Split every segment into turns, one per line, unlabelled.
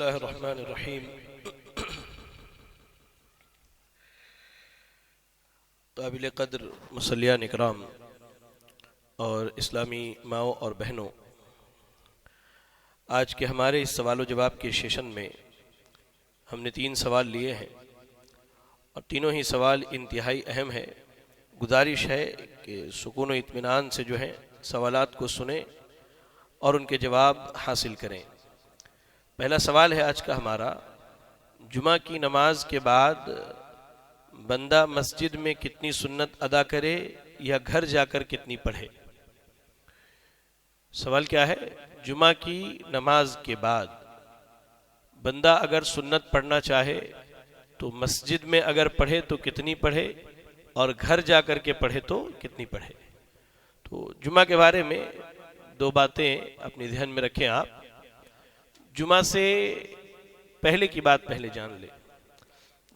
اللہ الرحمن الرحیم۔ قابل قدر مصلیان اکرام اور اسلامی ماؤں اور بہنوں، آج کے ہمارے اس سوال و جواب کے سیشن میں ہم نے 3 سوال لیے ہیں اور تینوں ہی سوال انتہائی اہم ہے۔ گزارش ہے کہ سکون و اطمینان سے جو ہیں سوالات کو سنیں اور ان کے جواب حاصل کریں۔ پہلا سوال ہے آج کا ہمارا، جمعہ کی نماز کے بعد بندہ مسجد میں کتنی سنت ادا کرے یا گھر جا کر کتنی پڑھے؟ سوال کیا ہے؟ جمعہ کی نماز کے بعد بندہ اگر سنت پڑھنا چاہے تو مسجد میں اگر پڑھے تو کتنی پڑھے اور گھر جا کر کے پڑھے تو کتنی پڑھے؟ تو جمعہ کے بارے میں 2 باتیں اپنے ذہن میں رکھیں آپ۔ جمعہ سے پہلے کی بات پہلے جان لیں۔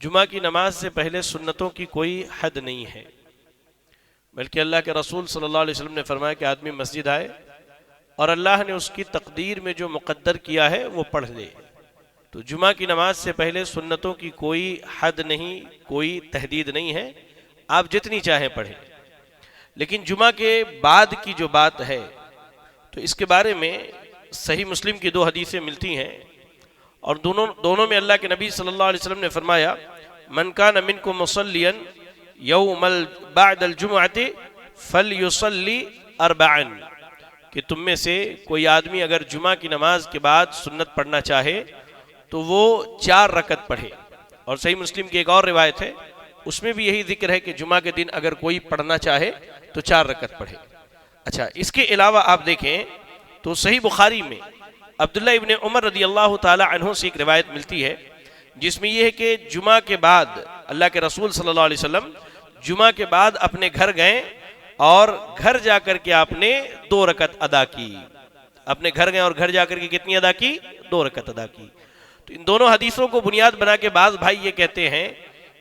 جمعہ کی نماز سے پہلے سنتوں کی کوئی حد نہیں ہے، بلکہ اللہ کے رسول صلی اللہ علیہ وسلم نے فرمایا کہ آدمی مسجد آئے اور اللہ نے اس کی تقدیر میں جو مقدر کیا ہے وہ پڑھ لے۔ تو جمعہ کی نماز سے پہلے سنتوں کی کوئی حد نہیں، کوئی تحدید نہیں ہے، آپ جتنی چاہیں پڑھیں۔ لیکن جمعہ کے بعد کی جو بات ہے تو اس کے بارے میں صحیح مسلم کی 2 حدیثیں ملتی ہیں اور دونوں میں اللہ کے نبی صلی اللہ علیہ وسلم نے فرمایا، من کان منکم مصلیا یوم بعد الجمعۃ فلیصلی 4، کہ تم میں سے کوئی آدمی اگر جمعہ کی نماز کے بعد سنت پڑھنا چاہے تو وہ 4 رکعت پڑھے۔ اور صحیح مسلم کی ایک اور روایت ہے، اس میں بھی یہی ذکر ہے کہ جمعہ کے دن اگر کوئی پڑھنا چاہے تو 4 رکعت پڑھے۔ اچھا، اس کے علاوہ آپ دیکھیں تو صحیح بخاری میں عبداللہ ابن عمر رضی اللہ تعالی عنہ سے ایک روایت ملتی ہے جس میں یہ ہے کہ جمعہ کے بعد اللہ کے رسول صلی اللہ علیہ وسلم جمعہ کے بعد اپنے گھر گئے اور گھر جا کر کے آپ نے 2 رکعت ادا کی۔ اپنے گھر گئے اور گھر جا کر کے کتنی ادا کی؟ 2 رکعت ادا کی۔ تو ان دونوں حدیثوں کو بنیاد بنا کے بعض بھائی یہ کہتے ہیں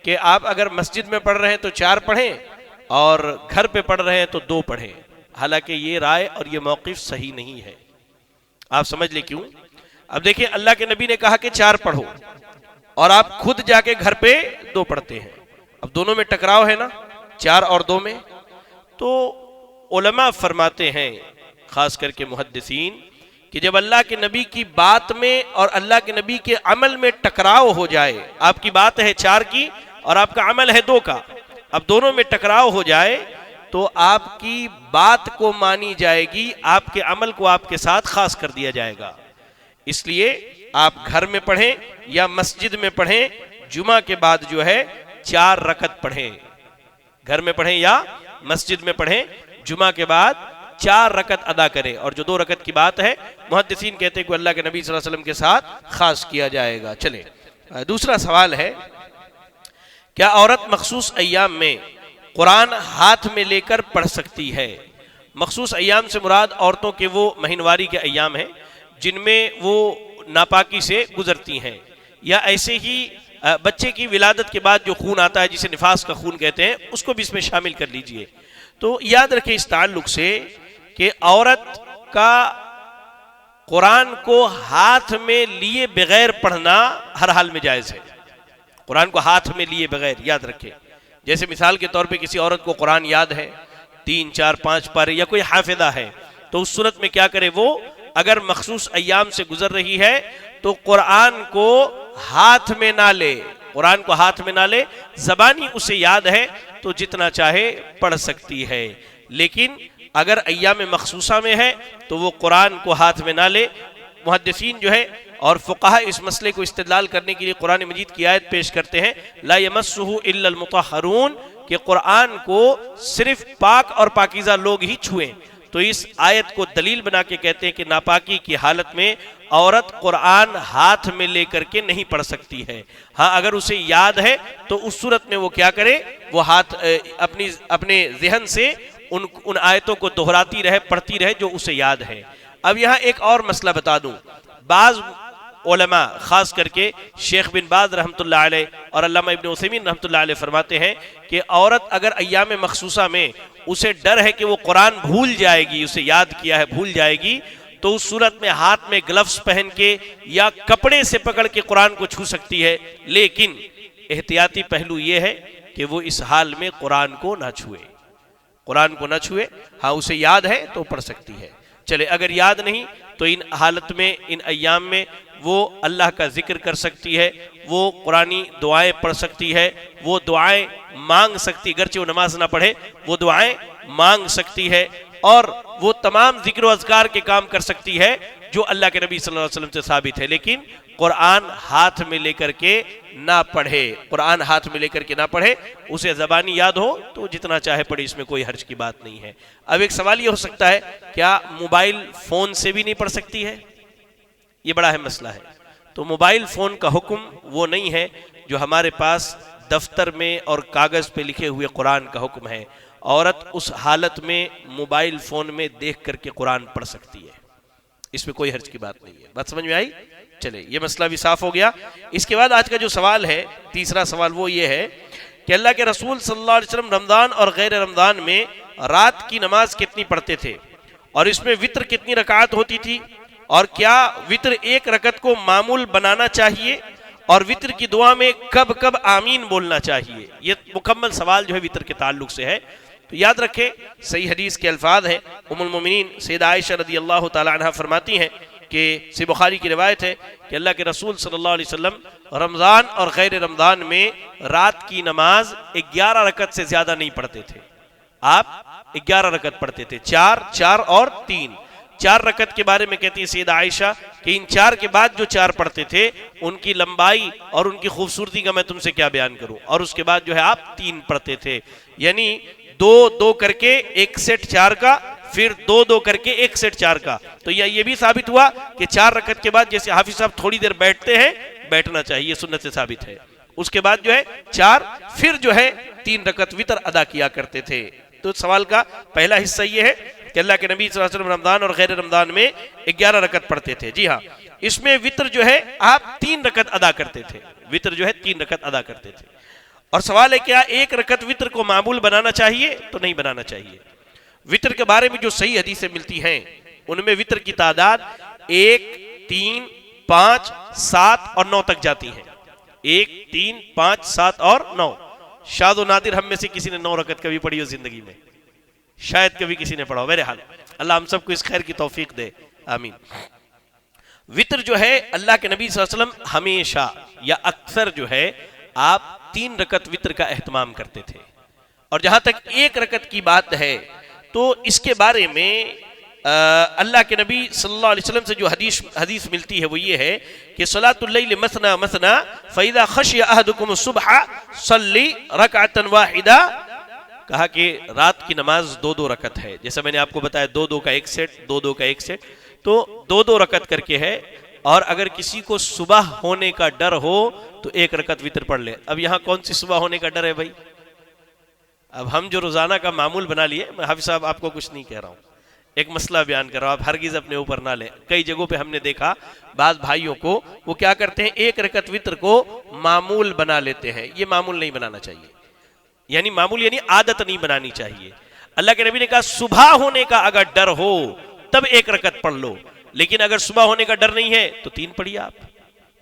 کہ آپ اگر مسجد میں پڑھ رہے ہیں تو 4 پڑھیں اور گھر پہ پڑھ رہے ہیں تو 2 پڑھیں۔ حالانکہ یہ رائے اور یہ موقف صحیح نہیں ہے۔ آپ سمجھ لیں کیوں؟ اب دیکھیں، اللہ کے نبی نے کہا کہ 4 پڑھو اور آپ خود جا کے گھر پہ 2 پڑھتے ہیں۔ اب دونوں میں ٹکراؤ ہے نا، 4 اور 2 میں۔ تو علماء فرماتے ہیں، خاص کر کے محدثین، کہ جب اللہ کے نبی کی بات میں اور اللہ کے نبی کے عمل میں ٹکراؤ ہو جائے، آپ کی بات ہے 4 کی اور آپ کا عمل ہے 2 کا، اب دونوں میں ٹکراؤ ہو جائے تو آپ کی بات کو مانی جائے گی، آپ کے عمل کو آپ کے ساتھ خاص کر دیا جائے گا۔ اس لیے آپ گھر میں پڑھیں یا مسجد میں پڑھیں، جمعہ کے بعد جو ہے 4 رکعت پڑھیں۔ گھر میں پڑھیں یا مسجد میں پڑھیں، جمعہ کے بعد 4 رکعت ادا کریں۔ اور جو 2 رکعت کی بات ہے، محدثین کہتے ہیں کہ اللہ کے نبی صلی اللہ علیہ وسلم کے ساتھ خاص کیا جائے گا۔ چلیں، دوسرا سوال ہے، کیا عورت مخصوص ایام میں قرآن ہاتھ میں لے کر پڑھ سکتی ہے؟ مخصوص ایام سے مراد عورتوں کے وہ مہینواری کے ایام ہیں جن میں وہ ناپاکی سے گزرتی ہیں، یا ایسے ہی بچے کی ولادت کے بعد جو خون آتا ہے جسے نفاس کا خون کہتے ہیں، اس کو بھی اس میں شامل کر لیجئے۔ تو یاد رکھیں اس تعلق سے کہ عورت کا قرآن کو ہاتھ میں لیے بغیر پڑھنا ہر حال میں جائز ہے۔ قرآن کو ہاتھ میں لیے بغیر، یاد رکھیں، جیسے مثال کے طور پہ کسی عورت کو قرآن یاد ہے 3 4 5 پارے، یا کوئی حافظہ ہے، تو اس صورت میں کیا کرے؟ وہ اگر مخصوص ایام سے گزر رہی ہے تو قرآن کو ہاتھ میں نہ لے، قرآن کو ہاتھ میں نہ لے، زبانی اسے یاد ہے تو جتنا چاہے پڑھ سکتی ہے، لیکن اگر ایام مخصوصہ میں ہے تو وہ قرآن کو ہاتھ میں نہ لے۔ محدثین جو ہے اور فقہاء اس مسئلے کو استدلال کرنے کے لیے قرآن مجید کی آیت پیش کرتے ہیں، لا یمسہ الا المطہرون، کہ قرآن کو صرف پاک اور پاکیزہ لوگ ہی چھوئیں۔ تو اس آیت کو دلیل بنا کے کہتے ہیں کہ ناپاکی کی حالت میں عورت قرآن ہاتھ میں لے کر کے نہیں پڑھ سکتی ہے۔ ہاں، اگر اسے یاد ہے تو اس صورت میں وہ کیا کرے؟ وہ ہاتھ اپنے ذہن سے ان آیتوں کو دہراتی رہے، پڑھتی رہے جو اسے یاد ہے۔ اب یہاں ایک اور مسئلہ بتا دوں، بعض علماء خاص کر کے شیخ بن باز رحمۃ اللہ علیہ اور علامہ ابن عثیمین رحمۃ اللہ علیہ فرماتے ہیں کہ عورت اگر ایام مخصوصہ میں اسے ڈر ہے کہ وہ قرآن بھول جائے گی، اسے یاد کیا ہے بھول جائے گی، تو اس صورت میں ہاتھ میں گلفز پہن کے یا کپڑے سے پکڑ کے قرآن کو چھو سکتی ہے، لیکن احتیاطی پہلو یہ ہے کہ وہ اس حال میں قرآن کو نہ چھوئے، قرآن کو نہ چھوئے۔ ہاں اسے یاد ہے تو پڑھ سکتی ہے، چلے اگر یاد نہیں تو ان حالت میں، ان ایام میں وہ اللہ کا ذکر کر سکتی ہے، وہ قرآنی دعائیں پڑھ سکتی ہے، وہ دعائیں مانگ سکتی، گرچہ وہ نماز نہ پڑھے وہ دعائیں مانگ سکتی ہے، اور وہ تمام ذکر و اذکار کے کام کر سکتی ہے جو اللہ کے نبی صلی اللہ علیہ وسلم سے ثابت ہے، لیکن قرآن ہاتھ میں لے کر کے نہ پڑھے، قرآن ہاتھ میں لے کر کے نہ پڑھے۔ اسے زبانی یاد ہو تو جتنا چاہے پڑھے، اس میں کوئی حرج کی بات نہیں ہے۔ اب ایک سوال یہ ہو سکتا ہے، کیا موبائل فون سے بھی نہیں پڑھ سکتی ہے؟ یہ بڑا اہم مسئلہ ہے۔ تو موبائل فون کا حکم وہ نہیں ہے جو ہمارے پاس دفتر میں اور کاغذ پہ لکھے ہوئے قرآن کا حکم ہے۔ عورت اس حالت میں موبائل فون میں دیکھ کر کے قرآن پڑھ سکتی ہے، اس میں کوئی حرج کی بات نہیں ہے۔ بات سمجھ میں آئی؟ چلے یہ مسئلہ بھی صاف ہو گیا۔ اس کے بعد آج کا جو سوال ہے، تیسرا سوال، وہ یہ ہے کہ اللہ کے رسول صلی اللہ علیہ وسلم رمضان اور غیر رمضان میں رات کی نماز کتنی پڑھتے تھے، اور اس میں وتر کتنی رکعت ہوتی تھی، اور کیا وتر ایک رکعت کو معمول بنانا چاہیے، اور وتر کی دعا میں کب کب آمین بولنا چاہیے؟ یہ مکمل سوال جو ہے وتر کے تعلق سے ہے۔ تو یاد رکھیں، صحیح حدیث کے الفاظ ہیں، ام المومنین سیدہ عائشہ رضی اللہ تعالی عنہ فرماتی ہیں کہ صحیح بخاری کی روایت ہے کہ اللہ کے رسول صلی اللہ علیہ وسلم رمضان اور غیر رمضان میں رات کی نماز 11 رکعت سے زیادہ نہیں پڑھتے تھے۔ آپ 11 رکعت پڑھتے تھے، 4 اور 3۔ 4 رکعت کے بارے میں کہتی ہے سیدہ عائشہ کہ ان 4 کے بعد جو 4 پڑھتے تھے ان کی لمبائی اور ان کی خوبصورتی کا میں تم سے کیا بیان کروں، اور اس کے بعد جو ہے آپ 3 پڑھتے تھے، یعنی 2 کر کے ایک سیٹ 4 کا، پھر 2 کر کے ایک سیٹ 4 کا۔ تو یہ بھی ثابت ہوا کہ 4 رکعت کے بعد جیسے حافظ صاحب تھوڑی دیر بیٹھتے ہیں، بیٹھنا چاہیے، سنت سے ثابت ہے۔ اس کے بعد جو ہے 4، پھر جو ہے 3 رکعت وتر ادا کیا کرتے تھے۔ تو سوال کا پہلا حصہ یہ ہے کہ اللہ کے نبی صلی اللہ علیہ وسلم رمضان اور غیر رمضان میں 11 رکعت پڑھتے تھے۔ جی ہاں، اس میں وتر جو ہے آپ 3 رکعت ادا کرتے تھے، وتر جو ہے 3 رکعت ادا کرتے تھے۔ اور سوال ہے کیا 1 رکعت وتر کو معمول بنانا چاہیے؟ تو نہیں بنانا چاہیے۔ وتر کے بارے میں جو صحیح حدیثیں ملتی ہیں ان میں وتر کی تعداد 1، 3، 5، 7 اور 9 تک جاتی ہیں۔ 1، 3، 5، 7 اور 9۔ شاذ و نادر ہم میں سے کسی نے 9 رکعت کبھی پڑھی ہو زندگی میں، شاید کبھی کسی نے پڑھا ہو۔ بہرحال اللہ ہم سب کو اس خیر کی توفیق دے، آمین۔ وتر جو ہے اللہ کے نبی صلی اللہ علیہ وسلم ہمیشہ یا اکثر جو ہے آپ 3 رکعت وتر کا اہتمام کرتے تھے۔ اور جہاں تک 1 رکعت کی بات ہے تو اس کے بارے میں اللہ کے نبی صلی اللہ علیہ وسلم سے جو حدیث ملتی ہے وہ یہ ہے کہ صلاۃ اللیل مثنی مثنی فاذا خشی احدکم الصبح صلی رکعتا واحدہ، کہا کہ رات کی نماز 2 رکعت ہے، جیسا میں نے آپ کو بتایا 2 کا ایک سیٹ، 2 کا ایک سیٹ، تو 2 رکعت کر کے ہے۔ اور اگر کسی کو صبح ہونے کا ڈر ہو تو 1 رکعت وتر پڑھ لے۔ اب یہاں کون سی صبح ہونے کا ڈر ہے بھائی؟ اب ہم جو روزانہ کا معمول بنا لیے، میں حافظ صاحب آپ کو کچھ نہیں کہہ رہا ہوں، ایک مسئلہ بیان کر رہا ہوں، آپ ہرگز اپنے اوپر نہ لیں۔ کئی جگہوں پہ ہم نے دیکھا بعض بھائیوں کو وہ کیا کرتے ہیں، 1 رکعت وتر کو معمول بنا لیتے ہیں۔ یہ معمول نہیں بنانا چاہیے، یعنی معمول یعنی عادت نہیں بنانی چاہیے۔ اللہ کے نبی نے کہا صبح ہونے کا اگر ڈر ہو تب 1 رکعت پڑھ لو، لیکن اگر صبح ہونے کا ڈر نہیں ہے تو 3 پڑھیے، آپ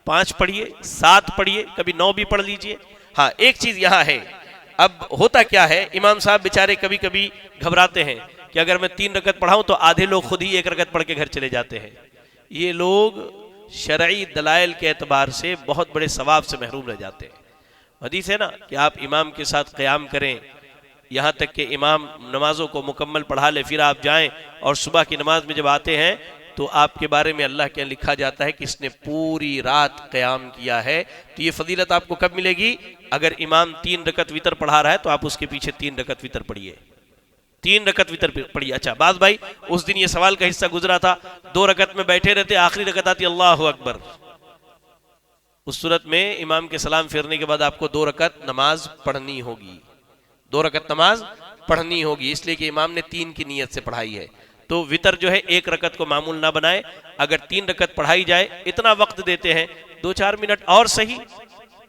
5 پڑھیے، 7 پڑھیے، کبھی 9 بھی پڑھ لیجئے۔ ہاں ایک چیز یہاں ہے، اب ہوتا کیا ہے، امام صاحب بیچارے کبھی کبھی گھبراتے ہیں کہ اگر میں 3 رکعت پڑھاؤں تو آدھے لوگ خود ہی 1 رکعت پڑھ کے گھر چلے جاتے ہیں۔ یہ لوگ شرعی دلائل کے اعتبار سے بہت بڑے ثواب سے محروم رہ جاتے ہیں۔ حدیث ہے نا کہ آپ امام کے ساتھ قیام کریں یہاں تک کہ امام نمازوں کو مکمل پڑھا لے، پھر آپ جائیں، اور صبح کی نماز میں جب آتے ہیں تو آپ کے بارے میں اللہ کے لکھا جاتا ہے کہ اس نے پوری رات قیام کیا ہے۔ تو یہ فضیلت آپ کو کب ملے گی؟ اگر امام 3 رکعت وتر پڑھا رہا ہے تو آپ اس کے پیچھے 3 رکعت وتر پڑھیے، 3 رکعت وتر پڑھیے۔ اچھا بعض بھائی اس دن یہ سوال کا حصہ گزرا تھا، 2 رکعت میں بیٹھے رہتے، آخری رکعت آتی اللہ اکبر، اس صورت میں امام کے سلام پھیرنے کے بعد آپ کو 2 رکعت نماز پڑھنی ہوگی، 2 رکعت نماز پڑھنی ہوگی، اس لیے کہ امام نے 3 کی نیت سے پڑھائی ہے۔ تو وتر جو ہے 1 رکعت کو معمول نہ بنائے، اگر 3 رکعت پڑھائی جائے، اتنا وقت دیتے ہیں 2-4 منٹ اور صحیح،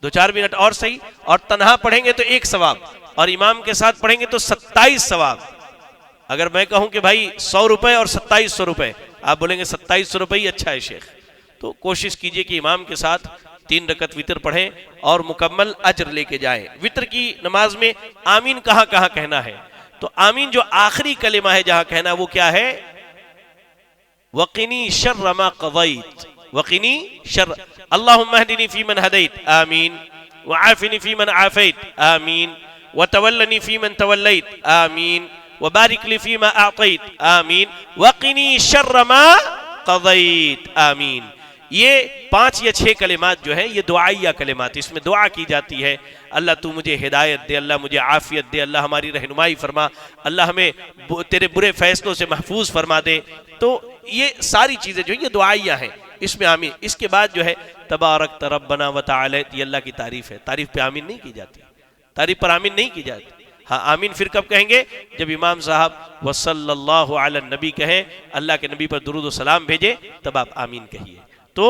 2-4 منٹ اور صحیح، اور تنہا پڑھیں گے تو 1 ثواب، اور امام کے ساتھ پڑھیں گے تو 27 ثواب۔ اگر میں کہوں کہ بھائی 100 روپے اور 2700 روپے، آپ بولیں گے 2700 روپے ہی اچھا ہے شیخ، تو کوشش کیجئے کہ امام کے ساتھ 3 رکعت وطر پڑھیں اور مکمل اجر لے کے جائیں۔ وطر کی نماز میں آمین کہاں کہاں کہنا ہے؟ تو آمین جو آخری کلمہ ہے جہاں کہنا وہ کیا ہے؟ وَقِنِي شَرَّ مَا قَضَيْتَ، وَقِنِي شَرَّ اللہم اہدنی فی من ہدیت آمین، وعافنی فی من عافیت آمین، وتولنی فی من تولیت آمین، وبارک لی فی ما اعطیت آمین، وقنی شر ما قضیت آمین۔ یہ 5 یا 6 کلمات جو ہیں یہ دعائیہ کلمات، اس میں دعا کی جاتی ہے، اللہ تو مجھے ہدایت دے، اللہ مجھے عافیت دے، اللہ ہماری رہنمائی فرما، اللہ ہمیں تیرے برے فیصلوں سے محفوظ فرما دے۔ تو یہ ساری چیزیں جو ہیں یہ دعائیہ ہیں، اس میں آمین۔ اس کے بعد جو ہے تبارک ربنا وتعالیت، یہ اللہ کی تعریف ہے، تعریف پہ آمین نہیں کی جاتی، تعریف پر آمین نہیں کی جاتی۔ ہاں آمین پھر کب کہیں گے؟ جب امام صاحب وصلی اللہ علی النبی کہیں، اللہ کے نبی پر درود و سلام بھیجے، تب آپ آمین کہیے۔ تو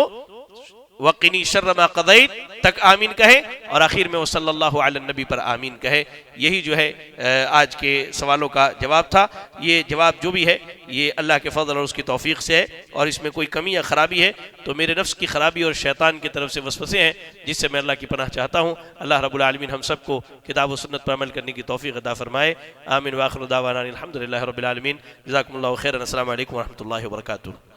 وقنی شر ما قضیت تک آمین کہے اور آخر میں وصلی اللہ علی النبی پر آمین کہے۔ یہی جو ہے آج کے سوالوں کا جواب تھا۔ یہ جواب جو بھی ہے یہ اللہ کے فضل اور اس کی توفیق سے ہے، اور اس میں کوئی کمی یا خرابی ہے تو میرے نفس کی خرابی اور شیطان کی طرف سے وسوسے ہیں، جس سے میں اللہ کی پناہ چاہتا ہوں۔ اللہ رب العالمین ہم سب کو کتاب و سنت پر عمل کرنے کی توفیق عطا فرمائے۔ آمین۔ وآخر دعوانا الحمدللہ رب العالمین۔ جزاکم اللہ خیرا۔ السلام علیکم ورحمۃ اللہ وبرکاتہ۔